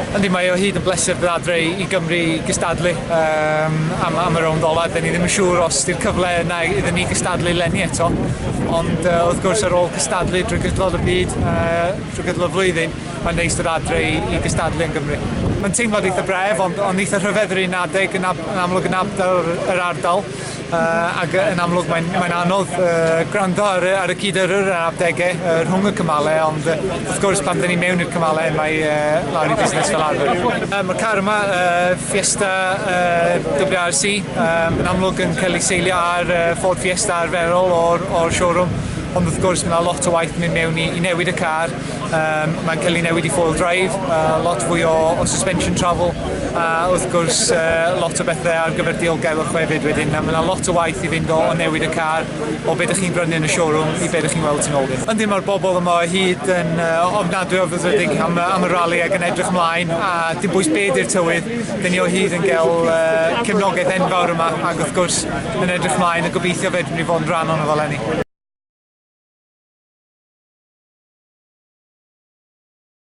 Yndi, mae o hyd yn bleser bydd adre i Gymru gystadlu am y rownd ola. Da ni ddim yn siŵr os ydy'r cyfle yna iddyn ni gystadlu leni eto. Ond wrth gwrs ar ôl gystadlu drwy gydol y byd, drwy gydol y flwyddyn, mae'n neis dod adre i gystadlu yn Gymru. Mae'n teimlad eitha bref, ond eitha rhyfeddol un adeg yn amlwg yn ardal yr ardal. Ac yn amlwg mae'n anodd gwrando ar y cyd-yrr yr adegau rhwng y cymalau, ond wrth gwrs pan dyn ni mewn i'r cymalau mae lawr i busnes fel arfer. Mae'r car yma, Fiesta WRC, yn amlwg yn cael ei seilio ar Ford Fiesta arferol o'r showroom, ond wrth gwrs mae lot o waith yn mynd mewn i newid y car. Mae'n cael ei newid i four drive, lot fwy o suspension travel, a wrth gwrs lot o bethau ar gyfer diogelwch hefyd wedyn. Mae lot o waith i fynd o newid y car, o beth ydych chi'n brynu yn y showroom i beth ydych chi'n weld yn ôl. Yndi, mae'r bobl yma o hyd yn ofnadwy o fyddedig am y rali ac yn edrych ymlaen, a dim bwys beth i'r tywydd. Dyn ni o hyd yn cael cefnogaeth enfawr yma, ac wrth gwrs yn edrych ymlaen a gobeithio fedrwn ni fod yn rhan o'n efo leni.